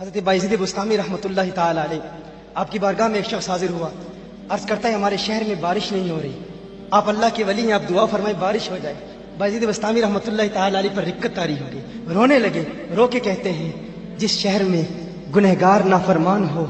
حضرت بایزید بستامی رحمۃ اللہ تعالی علیہ، آپ کی بارگاہ میں ایک شخص حاضر ہوا، عرض کرتا ہے ہمارے شہر میں بارش نہیں ہو رہی، آپ اللہ کے ولی ہیں، آپ دعا فرمائیں بارش ہو جائے۔ بایزید بستامی رحمۃ اللہ تعالی علیہ پر رکت طاری ہو گئی، رونے لگے، رو کے کہتے ہیں جس شہر میں گنہگار نافرمان ہو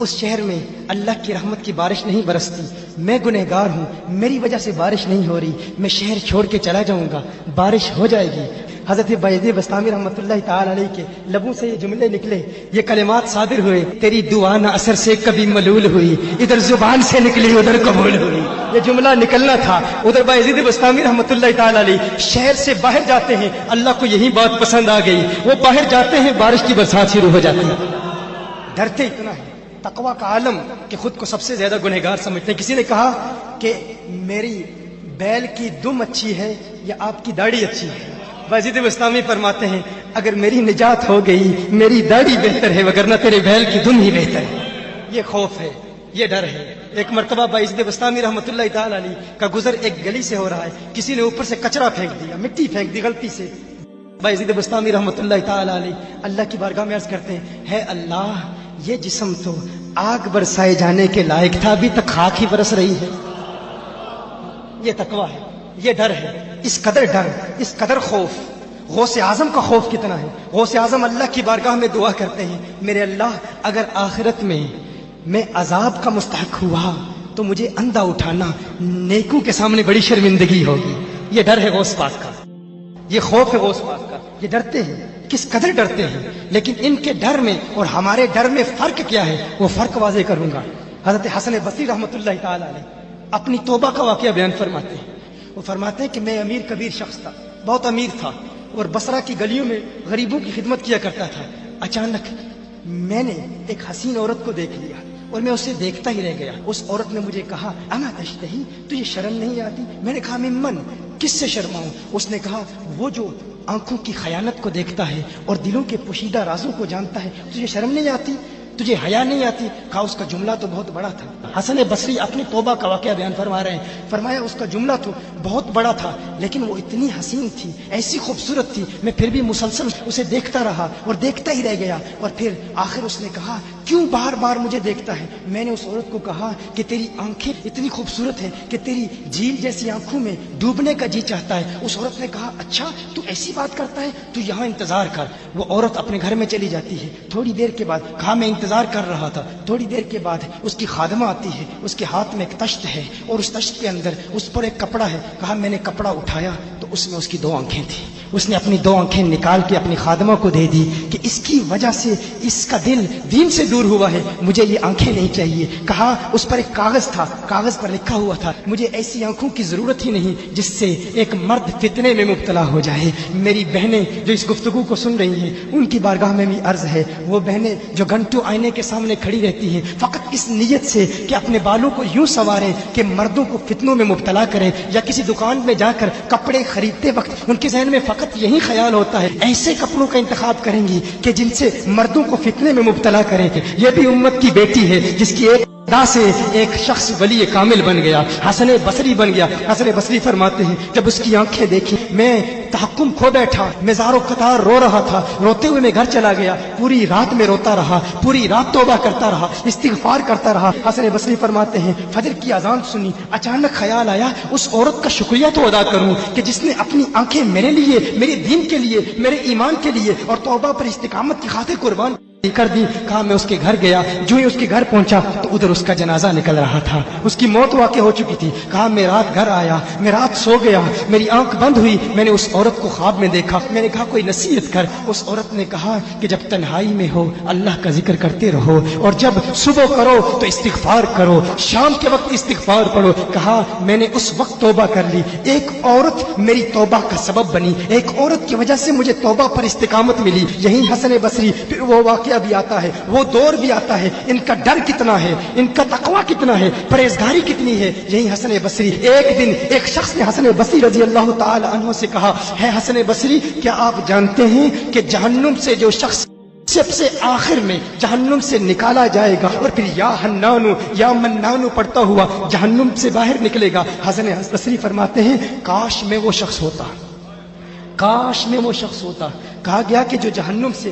اس شہر میں اللہ کی رحمت کی بارش نہیں برستی، میں گنہگار ہوں، میری وجہ سے بارش نہیں ہو رہی، میں شہر چھوڑ کے چلا جاؤں گا، بارش ہو جائے گی۔ حضرت بایزید بستامی رحمۃ اللہ تعالی علیہ کے لبوں سے یہ جملے نکلے، یہ کلمات صادر ہوئے، تیری دعا نہ اثر سے کبھی ملول ہوئی، ادھر زبان سے نکلی ادھر قبول ہوئی۔ یہ جملہ نکلنا تھا۔ ادھر بایزید بستامی رحمۃ اللہ تعالی علیہ شہر سے باہر جاتے ہیں، اللہ کو یہی بات پسند آ گئی، وہ باہر جاتے ہیں، بارش کی برسات شروع ہو جاتی ہے۔ ڈرتے اتنا ہے تقویٰ کا عالم کہ خود کو سب سے زیادہ گنہگار سمجھتے ہیں۔ کسی نے کہا کہ میری بیل کی دم اچھی ہے یا آپ کی داڑھی اچھی ہے؟ بایزید بستامی فرماتے ہیں اگر میری نجات ہو گئی میری داڑھی بہتر ہے، وگرنہ تیرے بیل کی دم ہی بہتر ہے۔ یہ خوف ہے، یہ ڈر ہے۔ ایک مرتبہ بایزید بستامی رحمۃ اللہ تعالی علیہ کا گزر ایک گلی سے ہو رہا ہے، کسی نے اوپر سے کچرا پھینک دیا، مٹی پھینک دی غلطی سے۔ بایزید بستامی رحمۃ اللہ تعالی علیہ اللہ کی بارگاہ میں عرض کرتے ہیں ہے اللہ، یہ جسم تو آگ برسائے جانے کے لائق تھا، ابھی تک خاک ہی برس رہی ہے۔ یہ تقویٰ ہے، یہ ڈر ہے، اس قدر ڈر، اس قدر خوف۔ غوث اعظم کا خوف کتنا ہے۔ غوث اعظم اللہ کی بارگاہ میں دعا کرتے ہیں میرے اللہ اگر آخرت میں عذاب کا مستحق ہوا تو مجھے اندھا اٹھانا، نیکوں کے سامنے بڑی شرمندگی ہوگی۔ یہ ڈر ہے غوث پاک کا، یہ خوف ہے غوث پاک کا۔ یہ ڈرتے ہیں، کس قدر ڈرتے ہیں، لیکن ان کے ڈر میں اور ہمارے ڈر میں فرق کیا ہے وہ فرق واضح کروں گا۔ حضرت حسن بصری رحمۃ اللہ تعالی علیہ اپنی توبہ کا واقعہ بیان فرماتے ہیں۔ وہ فرماتے ہیں کہ میں امیر کبیر شخص تھا، بہت امیر تھا، اور بصرہ کی گلیوں میں غریبوں کی خدمت کیا کرتا تھا۔ اچانک میں نے ایک حسین عورت کو دیکھ لیا اور میں اسے دیکھتا ہی رہ گیا۔ اس عورت نے مجھے کہا اما تشتہی، تجھے شرم نہیں آتی؟ میں نے کہا ممن، کس سے شرماؤں؟ اس نے کہا وہ جو آنکھوں کی خیانت کو دیکھتا ہے اور دلوں کے پوشیدہ رازوں کو جانتا ہے، تجھے شرم نہیں آتی؟ تجھے حیا نہیں آتی؟ کہا اس کا جملہ تو بہت بڑا تھا۔ حسن بصری اپنی توبہ کا واقعہ بیان فرما رہے ہیں، فرمایا اس کا جملہ تو بہت بڑا تھا لیکن وہ اتنی حسین تھی، ایسی خوبصورت تھی، میں پھر بھی مسلسل اسے دیکھتا رہا اور دیکھتا ہی رہ گیا۔ اور پھر آخر اس نے کہا کیوں بار بار مجھے دیکھتا ہے؟ میں نے اس عورت کو کہا کہ تیری آنکھیں اتنی خوبصورت ہیں کہ تیری جھیل جیسی آنکھوں میں ڈوبنے کا جی چاہتا ہے۔ اس عورت نے کہا اچھا تو ایسی بات کرتا ہے، تو یہاں انتظار کر۔ وہ عورت اپنے گھر میں چلی جاتی ہے، تھوڑی دیر کے بعد کہا میں انتظار کر رہا تھا، تھوڑی دیر کے بعد اس کی خادمہ آتی ہے، اس کے ہاتھ میں ایک تشت ہے اور اس تشت کے اندر اس پر ایک کپڑا ہے۔ کہا میں نے کپڑا اٹھایا تو اس میں اس کی 2 آنکھیں تھیں۔ اس نے اپنی 2 آنکھیں نکال کے اپنی خادمہ کو دے دی کہ اس کی وجہ سے اس کا دل دین سے دور ہوا ہے، مجھے یہ آنکھیں نہیں چاہیے۔ کہا اس پر ایک کاغذ تھا، کاغذ پر لکھا ہوا تھا مجھے ایسی آنکھوں کی ضرورت ہی نہیں جس سے ایک مرد فتنے میں مبتلا ہو جائے۔ میری بہنیں جو اس گفتگو کو سن رہی ہیں ان کی بارگاہ میں بھی عرض ہے، وہ بہنیں جو گھنٹوں آئینے کے سامنے کھڑی رہتی ہیں فقط اس نیت سے کہ اپنے بالوں کو یوں سنواریں کہ مردوں کو فتنوں میں مبتلا کریں، یا کسی دکان میں جا کر کپڑے خریدتے وقت ان کے ذہن میں فقط یہی خیال ہوتا ہے ایسے کپڑوں کا انتخاب کریں گی کہ جن سے مردوں کو فتنے میں مبتلا کریں۔ یہ بھی امت کی بیٹی ہے جس کی ایک ادا سے ایک شخص ولی کامل بن گیا، حسن بصری بن گیا۔ حسن بصری فرماتے ہیں جب اس کی آنکھیں دیکھی میں تحکم کھو بیٹھا، میں زار و قطار رو رہا تھا، روتے ہوئے میں گھر چلا گیا، پوری رات میں روتا رہا، پوری رات توبہ کرتا رہا، استغفار کرتا رہا۔ حسن بصری فرماتے ہیں فجر کی اذان سنی، اچانک خیال آیا اس عورت کا شکریہ تو ادا کروں کہ جس نے اپنی آنکھیں میرے لیے، میرے دین کے لیے، میرے ایمان کے لیے اور توبہ پر استقامت کی خاطر قربان کر دی۔ کہا میں اس کے گھر گیا، جو ہی اس کے گھر پہنچا تو ادھر اس کا جنازہ نکل رہا تھا، اس کی موت واقع ہو چکی تھی۔ کہا میں رات گھر آیا، میں رات سو گیا، میری آنکھ بند ہوئی، میں نے اس عورت کو خواب میں دیکھا، میں نے کہا کوئی نصیحت کر۔ اس عورت نے کہا کہ جب تنہائی میں ہو اللہ کا ذکر کرتے رہو، اور جب صبح کرو تو استغفار کرو، شام کے وقت استغفار پڑھو۔ کہا میں نے اس وقت توبہ کر لی، ایک عورت میری توبہ کا سبب بنی، ایک عورت کی وجہ سے مجھے توبہ پر استقامت ملی۔ یہی حسن بصری پھر وہ واقعہ بھی آتا ہے، وہ دور بھی آتا ہے، ان کا ڈر کتنا ہے، ان کا تقویٰ کتنا ہے، پرہیزگاری کتنی ہے۔ یہی حسن بصری، ایک دن ایک شخص نے حسن بصری رضی اللہ تعالی عنہ سے کہا ہے حسن بصری کیا آپ جانتے ہیں کہ جہنم سے جو شخص سب سے آخر میں جہنم سے نکالا جائے گا اور پھر یا حنانو یا منانو پڑھتا ہوا جہنم سے باہر نکلے گا؟ حسن بصری فرماتے ہیں کاش میں وہ شخص ہوتا، کاش میں وہ شخص ہوتا۔ کہا گیا کہ جو جہنم سے